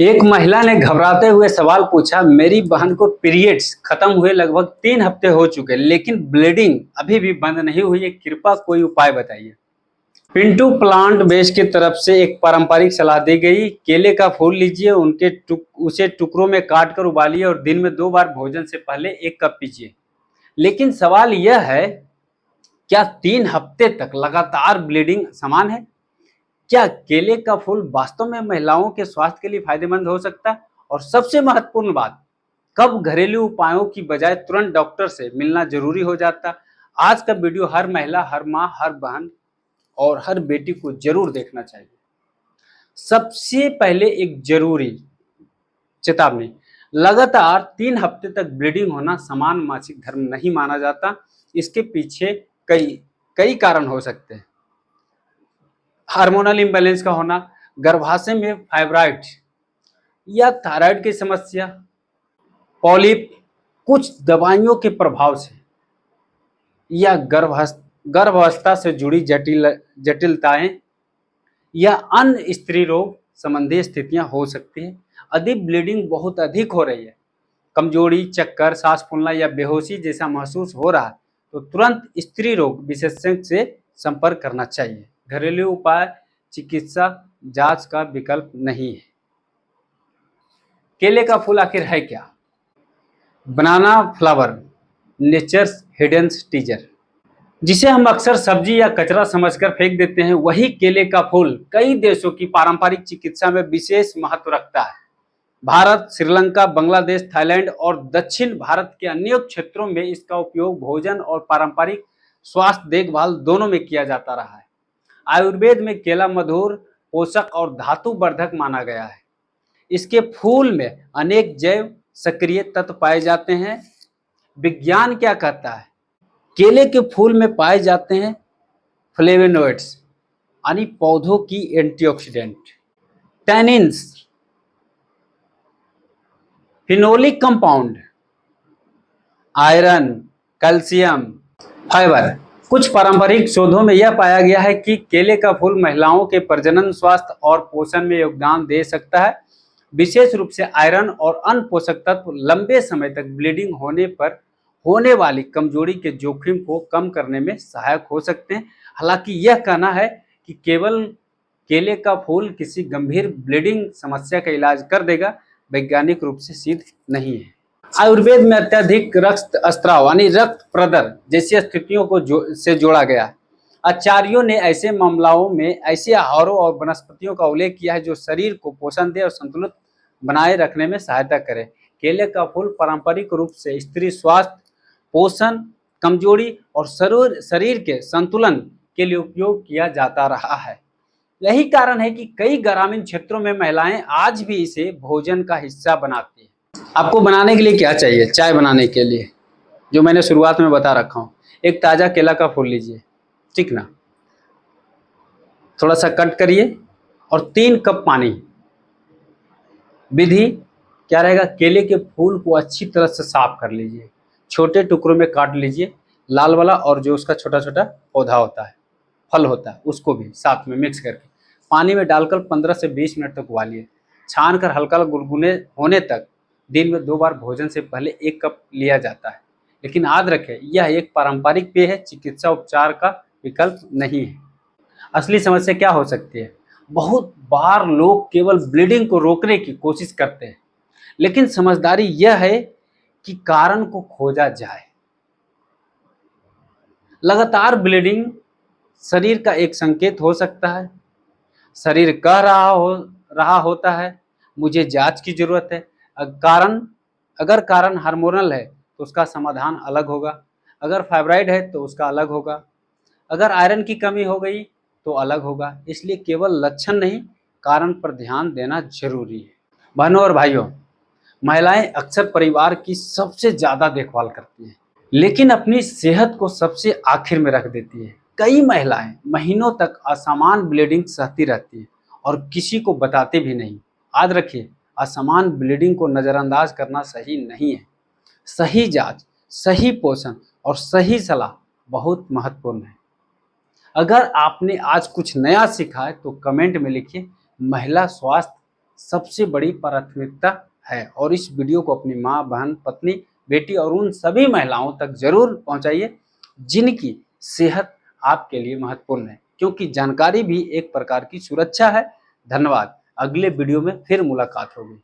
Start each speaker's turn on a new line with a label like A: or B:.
A: एक महिला ने घबराते हुए सवाल पूछा, मेरी बहन को पीरियड्स खत्म हुए लगभग 3 हफ्ते हो चुके, लेकिन ब्लीडिंग अभी भी बंद नहीं हुई है। कृपया कोई उपाय बताइए। पिंटू प्लांट बेस की तरफ से एक पारंपरिक सलाह दी गई। केले का फूल लीजिए, उसे टुकड़ों में काट कर उबालिए और दिन में 2 बार भोजन से पहले 1 कप पीजिए। लेकिन सवाल यह है, क्या 3 हफ्ते तक लगातार ब्लीडिंग समान है? क्या केले का फूल वास्तव में महिलाओं के स्वास्थ्य के लिए फायदेमंद हो सकता है? और सबसे महत्वपूर्ण बात, कब घरेलू उपायों की बजाय तुरंत डॉक्टर से मिलना जरूरी हो जाता? आज का वीडियो हर महिला, हर माँ, हर बहन और हर बेटी को जरूर देखना चाहिए। सबसे पहले एक जरूरी चेतावनी, लगातार 3 हफ्ते तक ब्लीडिंग होना सामान्य मासिक धर्म नहीं माना जाता। इसके पीछे कई कई कारण हो सकते हैं। हार्मोनल इम्बैलेंस का होना, गर्भाशय में फाइब्राइड या थायराइड की समस्या, पॉलिप, कुछ दवाइयों के प्रभाव से या गर्भावस्था से जुड़ी जटिलताएं या अन्य स्त्री रोग संबंधी स्थितियां हो सकती हैं। यदि ब्लीडिंग बहुत अधिक हो रही है, कमजोरी, चक्कर, सांस फूलना या बेहोशी जैसा महसूस हो रहा है, तो तुरंत स्त्री रोग विशेषज्ञ से संपर्क करना चाहिए। घरेलू उपाय चिकित्सा जांच का विकल्प नहीं है। केले का फूल आखिर है क्या? Banana flower, nature's hidden teaser, जिसे हम अक्सर सब्जी या कचरा समझकर फेंक देते हैं, वही केले का फूल कई देशों की पारंपरिक चिकित्सा में विशेष महत्व रखता है। भारत, श्रीलंका, बांग्लादेश, थाईलैंड और दक्षिण भारत के अन्य क्षेत्रों में इसका उपयोग भोजन और पारंपरिक स्वास्थ्य देखभाल दोनों में किया जाता रहा है। आयुर्वेद में केला मधुर, पोषक और धातु वर्धक माना गया है। इसके फूल में अनेक जैव सक्रिय तत्व पाए जाते हैं। विज्ञान क्या कहता है? केले के फूल में पाए जाते हैं फ्लेवोनोइड्स यानी पौधों की antioxidant, tannins, phenolic compound, iron, calcium, fibre. कुछ पारंपरिक शोधों में यह पाया गया है कि केले का फूल महिलाओं के प्रजनन, स्वास्थ्य और पोषण में योगदान दे सकता है। विशेष रूप से आयरन और अन्य पोषक तत्व लंबे समय तक ब्लीडिंग होने पर होने वाली कमजोरी के जोखिम को कम करने में सहायक हो सकते हैं। हालांकि यह कहना है कि केवल केले का फूल किसी गंभीर ब्लीडिंग समस्या का इलाज कर देगा, वैज्ञानिक रूप से सिद्ध नहीं है। आयुर्वेद में अत्यधिक रक्त स्त्राव यानी रक्त प्रदर जैसी स्थितियों को से जोड़ा गया है। आचार्यों ने ऐसे मामलों में ऐसे आहारों और वनस्पतियों का उल्लेख किया है जो शरीर को पोषण दे और संतुलित बनाए रखने में सहायता करे। केले का फूल पारंपरिक रूप से स्त्री स्वास्थ्य, पोषण, कमजोरी और शरीर के संतुलन के लिए उपयोग किया जाता रहा है। यही कारण है कि कई ग्रामीण क्षेत्रों में महिलाएं आज भी इसे भोजन का हिस्सा बनाती हैं। आपको बनाने के लिए क्या चाहिए? चाय बनाने के लिए जो मैंने शुरुआत में बता रखा हूँ, एक ताज़ा केला का फूल लीजिए, ठीक ना, थोड़ा सा कट करिए और 3 कप पानी। विधि क्या रहेगा? केले के फूल को अच्छी तरह से साफ कर लीजिए, छोटे टुकड़ों में काट लीजिए, लाल वाला और जो उसका छोटा छोटा पौधा होता है, फल होता है, उसको भी साथ में मिक्स करके पानी में डालकर 15 से 20 मिनट तक उबालिए। छान कर हल्का गुनगुने होने तक दिन में 2 बार भोजन से पहले 1 कप लिया जाता है। लेकिन याद रखें, यह एक पारंपरिक पेय है, चिकित्सा उपचार का विकल्प नहीं है। असली समस्या क्या हो सकती है? बहुत बार लोग केवल ब्लीडिंग को रोकने की कोशिश करते हैं, लेकिन समझदारी यह है कि कारण को खोजा जाए। लगातार ब्लीडिंग शरीर का एक संकेत हो सकता है। शरीर कह रहा होता है, मुझे जांच की जरूरत है। अगर कारण हार्मोनल है तो उसका समाधान अलग होगा, अगर फाइब्राइड है तो उसका अलग होगा, अगर आयरन की कमी हो गई तो अलग होगा। इसलिए केवल लक्षण नहीं, कारण पर ध्यान देना जरूरी है। बहनों और भाइयों, महिलाएं अक्सर परिवार की सबसे ज्यादा देखभाल करती हैं, लेकिन अपनी सेहत को सबसे आखिर में रख देती है। कई महिलाएं महीनों तक असमान ब्लीडिंग सहती रहती है और किसी को बताते भी नहीं। याद रखिए, असमान ब्लीडिंग को नज़रअंदाज करना सही नहीं है। सही जांच, सही पोषण और सही सलाह बहुत महत्वपूर्ण है। अगर आपने आज कुछ नया सीखा है तो कमेंट में लिखिए। महिला स्वास्थ्य सबसे बड़ी प्राथमिकता है। और इस वीडियो को अपनी माँ, बहन, पत्नी, बेटी और उन सभी महिलाओं तक जरूर पहुंचाइए जिनकी सेहत आपके लिए महत्वपूर्ण है, क्योंकि जानकारी भी एक प्रकार की सुरक्षा है। धन्यवाद। अगले वीडियो में फिर मुलाकात होगी।